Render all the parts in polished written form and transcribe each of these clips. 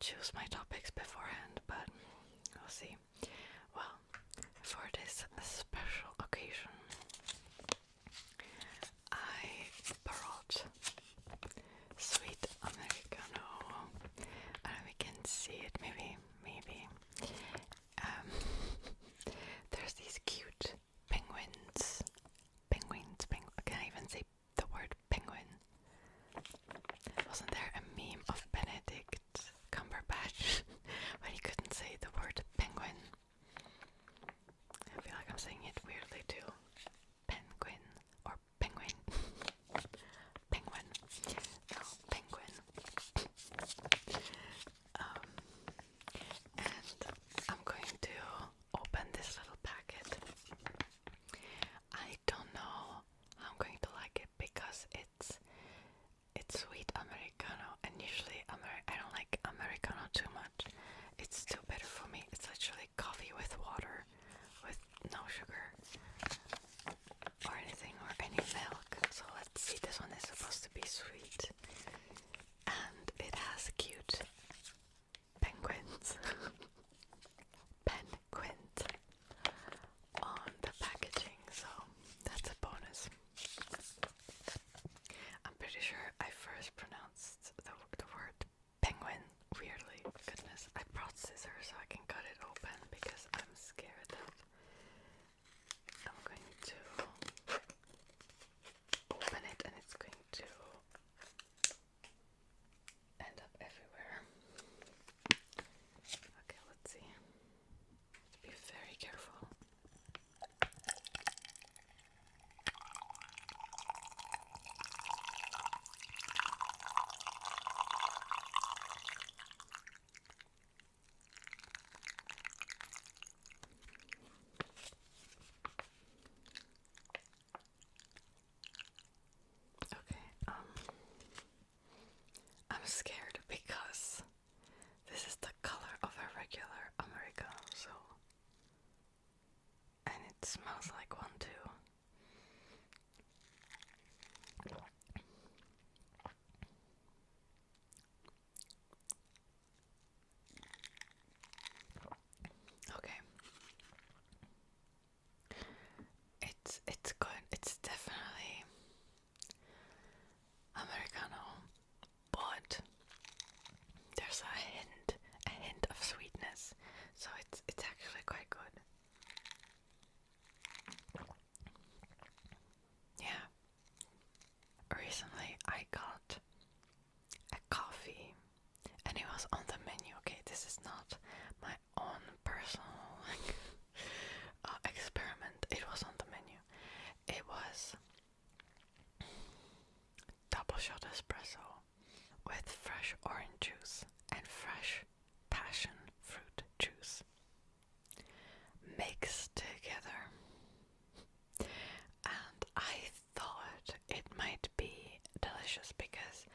choose my topics beforehand, but we'll see. Well, for this special occasion, I brought sweet Americano. We can see it, maybe. There's these cute penguins. Can I even say the word penguin? Wasn't there a meme of Benedict Cumberbatch when he couldn't say the word penguin? I feel like I'm saying it weirdly too. Penguin or penguin. Penguin. No, penguin. And I'm going to open this little packet. I don't know how I'm going to like it because it's sweet Americano, and usually I don't like Americano too much. It's too bitter for me. It's literally coffee with water, with no sugar or anything, or any milk. So let's see, this one is supposed to be sweet, and it has cute penguins. Penguins on the packaging, so that's a bonus. I'm pretty sure I first pronounced the word penguin weirdly. Goodness, I brought scissors so I can cut it open because I'm scared that I'm going to open it and it's going to end up everywhere. Okay, let's see. Be very careful. Okay, I'm scared because this is the color of a regular Americano, so, and it smells like one too. Okay. It's good. It's definitely Americano, but there's a hint of sweetness, so it's actually quite good. Yeah. Recently I got a coffee and it was on the menu. Okay, this is not my own personal experiment. It was on the menu. It was double shot espresso with fresh orange juice and fresh passion fruit juice mixed together. And I thought it might be delicious because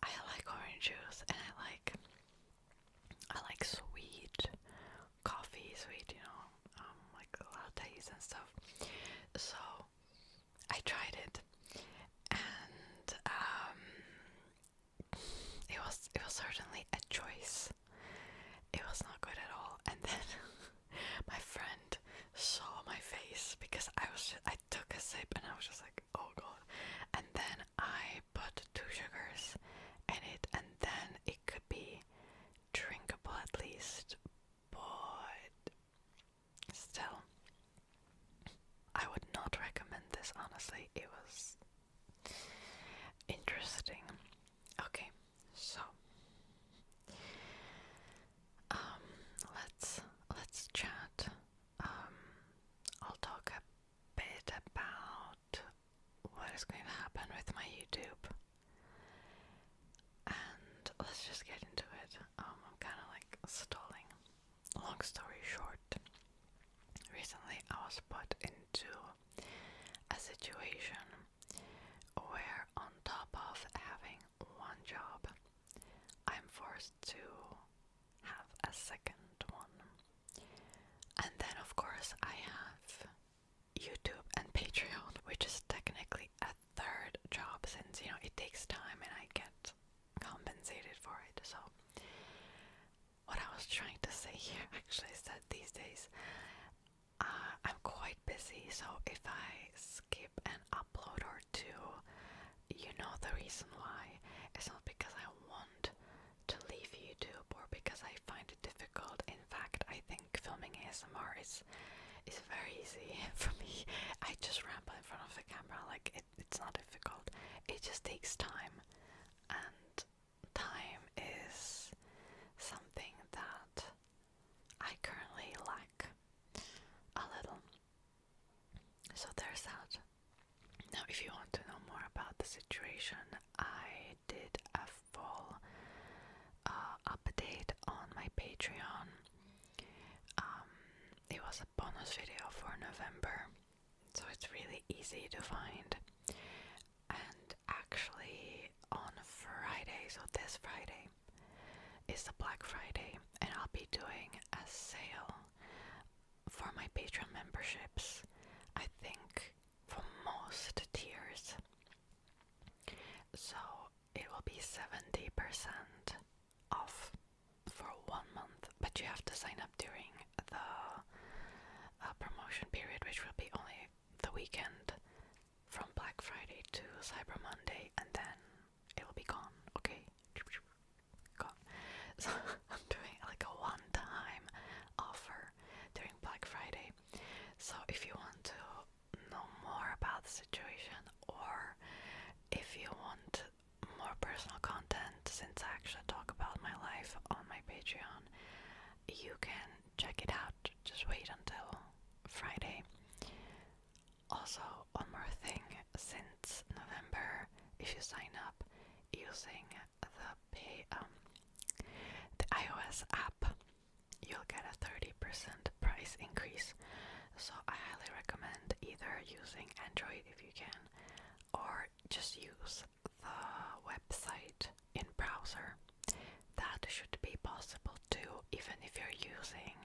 I like orange juice and I like sweet coffee, like lattes and stuff. So I tried it, and it was certainly a choice. It was not good at all. And then my friend saw my face because I took a sip and I was just like, oh god. And then I put 2 sugars in it, and then it could be drinkable at least, but still, I would not recommend this, honestly. It was interesting. Okay, so let's chat. I'll talk a bit about what is going to happen with my YouTube, and let's just get into it. I'm kind of like stalling. Long story short, recently I was put into a situation where, on top of having one job, I'm forced to have a second one. And then of course I have YouTube and Patreon, which is technically a third job since, it takes time and I get compensated for it. So reason why. It's not because I want to leave YouTube or because I find it difficult. In fact, I think filming ASMR is very easy for me. I just ramble in front of the camera, like it's not difficult. It just takes time, and time is something that I currently lack a little. So there's that. Now, if you want to know more about the situation, I did a full update on my Patreon. It was a bonus video for November, so it's really easy to find. And actually on Friday, so this Friday, is the Black Friday, and I'll be doing a sale for my Patreon memberships. I think for most tiers. So it will be 70% off for 1 month, but you have to sign up during the promotion period, which will be only the weekend from Black Friday to Cyber Monday, and then it will be gone. Okay, gone. So I'm doing like a one-time offer during Black Friday. So if you want to know more about the situation, or if you want more personal content, since I actually talk about my life on my Patreon, you can check it out. Just wait until Friday. Also, one more thing, since November, if you sign up using the iOS app, you'll get a 30% price increase. So I highly recommend either using Android if you can, or just use the website in browser. That should be possible too, even if you're using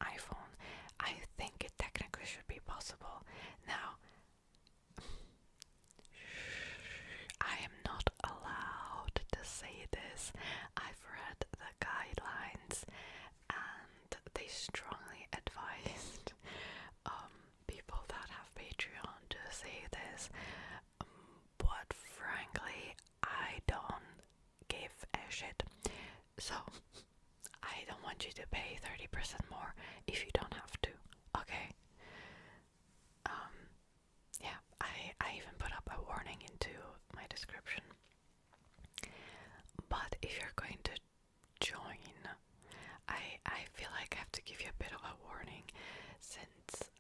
iPhone. I think it technically should be possible. Now, I am not allowed to say this. I've read the guidelines, and they strongly advised people that have Patreon to say this, but frankly, I don't give a shit. So I don't want you to pay 30% more if you don't have to, okay? Yeah, I even put up a warning into my description. But if you're going to join, I feel like I have to give you a bit of a warning, since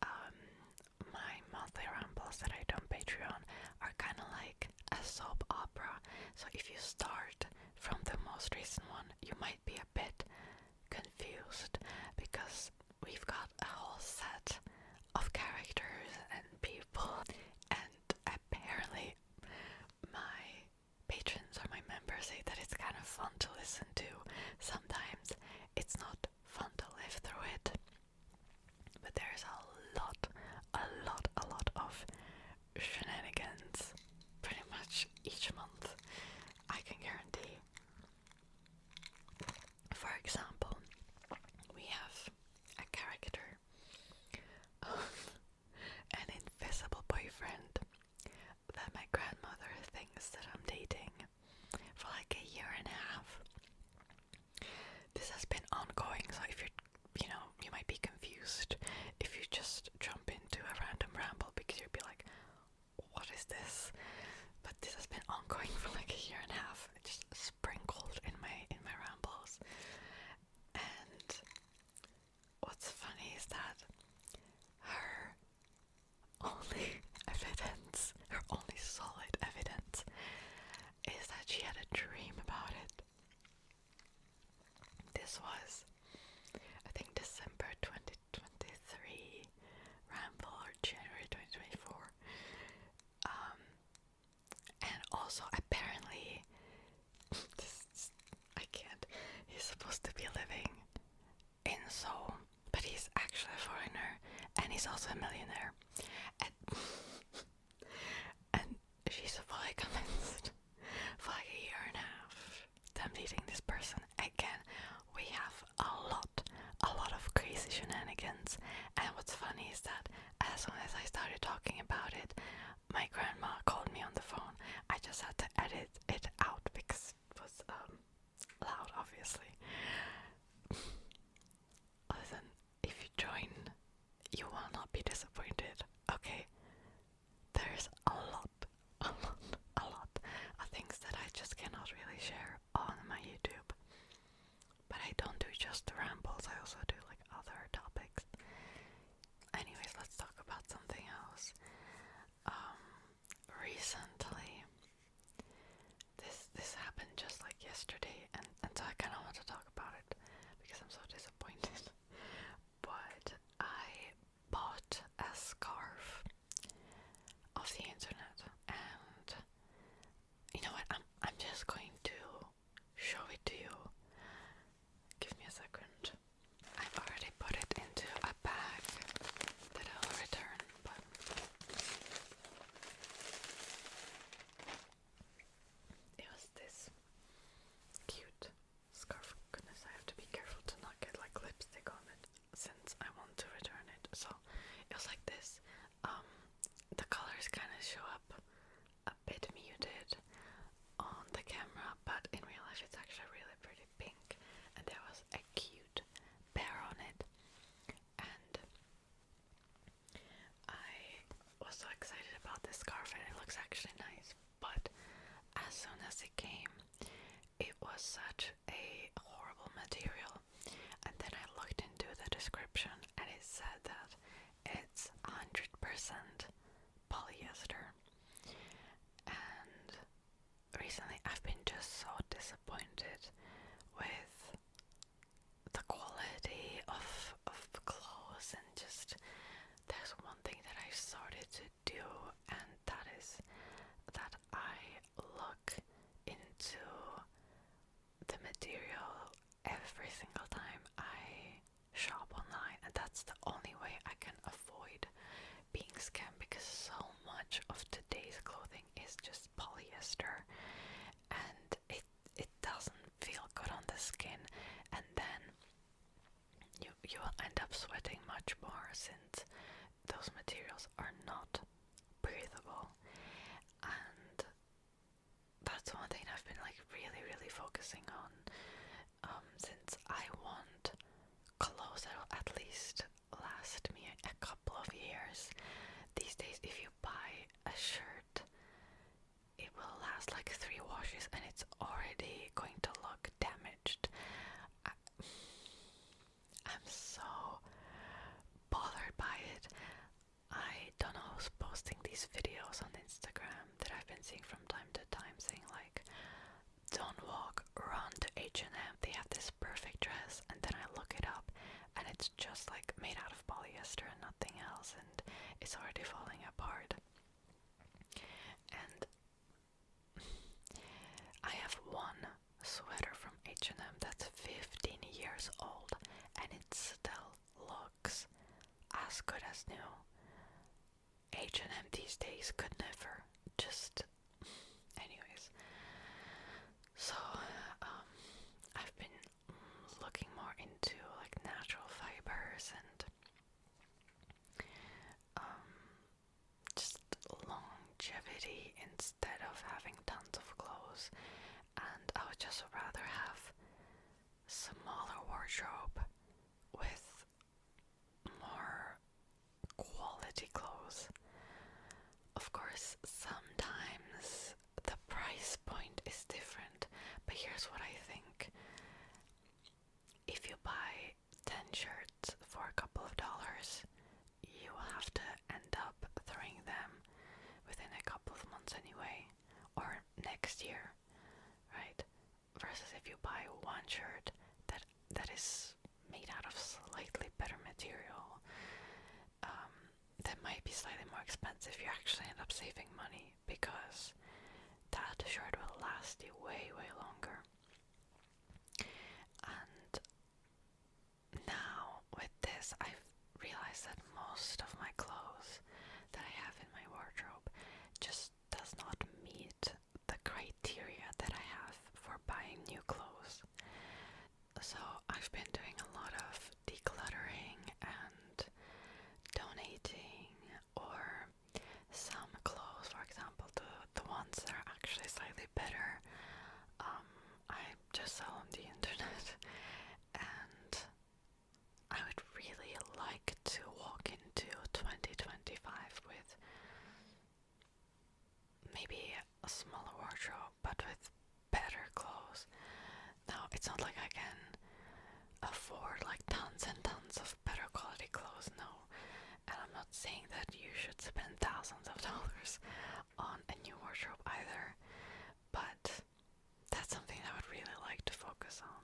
my monthly rambles that I do on Patreon are kind of like a soap opera. So if you start from the most recent one, you might be a bit confused, because we've got a whole set of characters and people, and apparently my patrons or my members say that it's kind of fun to listen to. Sometimes it's not fun to live through it, but there's a lot of shenanigans pretty much each month, I can guarantee. For example, we have a character of an invisible boyfriend that my grandmother thinks that I'm dating for like a year and a half. This has been ongoing, so if you might be confused if you just jump into a random ramble, because you'd be like, what is this? But this has been ongoing for like a year and a half, just sprinkled in my rambles. And what's funny is that her only solid evidence is that she had a dream about it. This was, I think, December 2023 ramble, or January 2024. And also apparently, I can't, he's supposed to be living in Seoul, but he's actually a foreigner, and he's also a millionaire. And she's fully convinced for like a year and a half that I'm dating this person. Again, we have a lot of crazy shenanigans, and what's funny is that as soon as I started talking about it, my grandma called me on the phone. I just had to edit this scarf and it looks actually nice, but as soon as it came, it was such a horrible material. And then I looked into the description and it said that it's 100% polyester. And recently I've been just so disappointed with the quality of clothes, and just there's one thing that I started to do, and that is that I look into the material every single time I shop online, and that's the only way I can avoid being scammed, because so much of today's clothing is just polyester, and it doesn't feel good on the skin, and then you will end up sweating much more since those materials are not breathable. And that's one thing I've been like really focusing on, since I want clothes that will at least last me a couple of years. These days, if you buy a shirt, it will last like 3 washes and it's already going to look damaged. I'm so bothered by it. I don't know who's posting these videos on Instagram that I've been seeing from time to time, saying like, don't walk, run to H&M, they have this perfect dress, and then I look it up and it's just like made out of polyester and nothing else, and it's already falling apart. And I have one sweater from H&M that's 15 years old and it still looks as good as new. H&M these days could never. Just anyways, so I've been looking more into like natural fibers and just longevity instead of having tons of clothes, and I would just rather have smaller wardrobe with more quality clothes. Of course, sometimes the price point is different, but here's what I think. If you buy 10 shirts for a couple of dollars, you will have to end up throwing them within a couple of months anyway, or next year, right? Versus if you buy one shirt that is made out of slightly better material, that might be slightly more expensive, you actually end up saving money because that shirt will last you way longer. And now with this, I've realized that most of my clothes that I have in my wardrobe just does not meet the criteria that I have for buying new clothes. So I've been doing a lot of decluttering and donating, or some clothes, for example, the ones that are actually slightly better, I just sell on the internet. And I would really like to walk into 2025 with maybe a smaller wardrobe, but with better clothes. Now, it's not like I can afford like tons and tons of better quality clothes, no. And I'm not saying that you should spend thousands of dollars on a new wardrobe either, but that's something I would really like to focus on.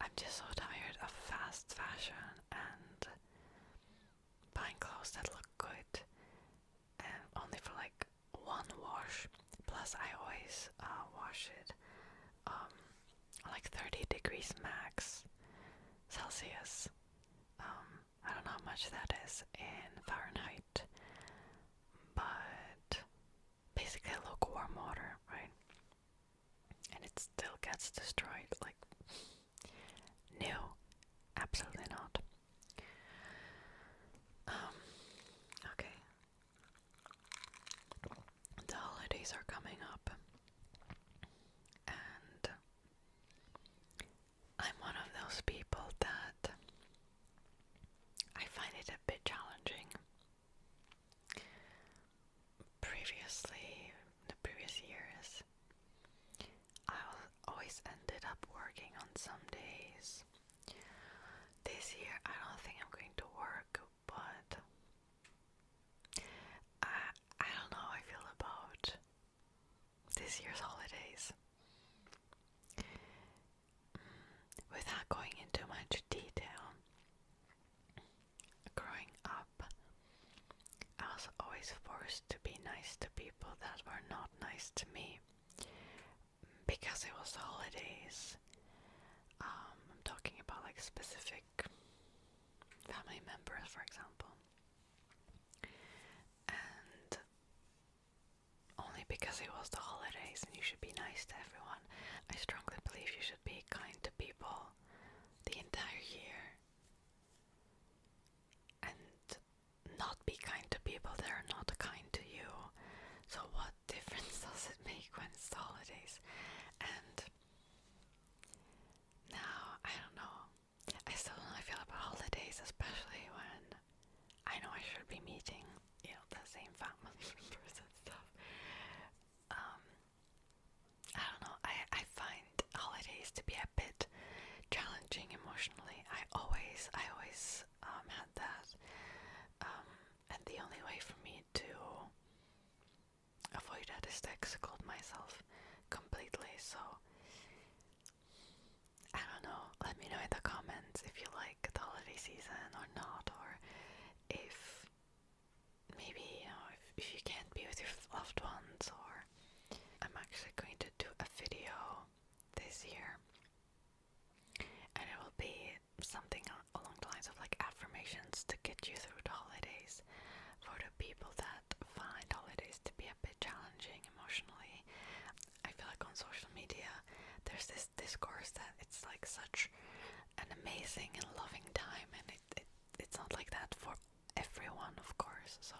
I'm just so tired of fast fashion and buying clothes that look good and only for like one wash. Plus I always wash it like 30 degrees max Celsius. I don't know how much that is in Fahrenheit, but basically lukewarm water, right? And it still gets destroyed. Like, no, absolutely not. Okay. The holidays are coming up, and I'm one of those people that I find it a bit challenging the previous years, I always ended up working on some days. This year, I don't think I'm going to work, but I don't know how I feel about this year's holidays. Without going into much detail, growing up, I was always forced to be nice to people that were not nice to me because it was the holidays. I'm talking about like specific family members, for example. And only because it was the holidays and you should be nice to everyone, I strongly believe you should be kind to people the entire year. And not be kind to people that are not kind to you. So what difference does it make when it's the holidays? And now, I don't know. I still don't know how I feel about holidays, especially when I know I should be meeting, the same family members and stuff. I don't know. I find holidays to be a bit challenging emotionally. I always had that. And the only way for me to avoid that is to exclude myself completely. So I don't know. Let me know in the comments if you like the holiday season or not, or if maybe if you can't be with your loved ones. Or I'm actually going to do a video this year, and it will be something along the lines of like affirmations to get you through the holidays for the people that find holidays to be a bit challenging emotionally. I feel like on social media there's this discourse that it's like such an amazing and loving time, and it's not like that for everyone, of course. So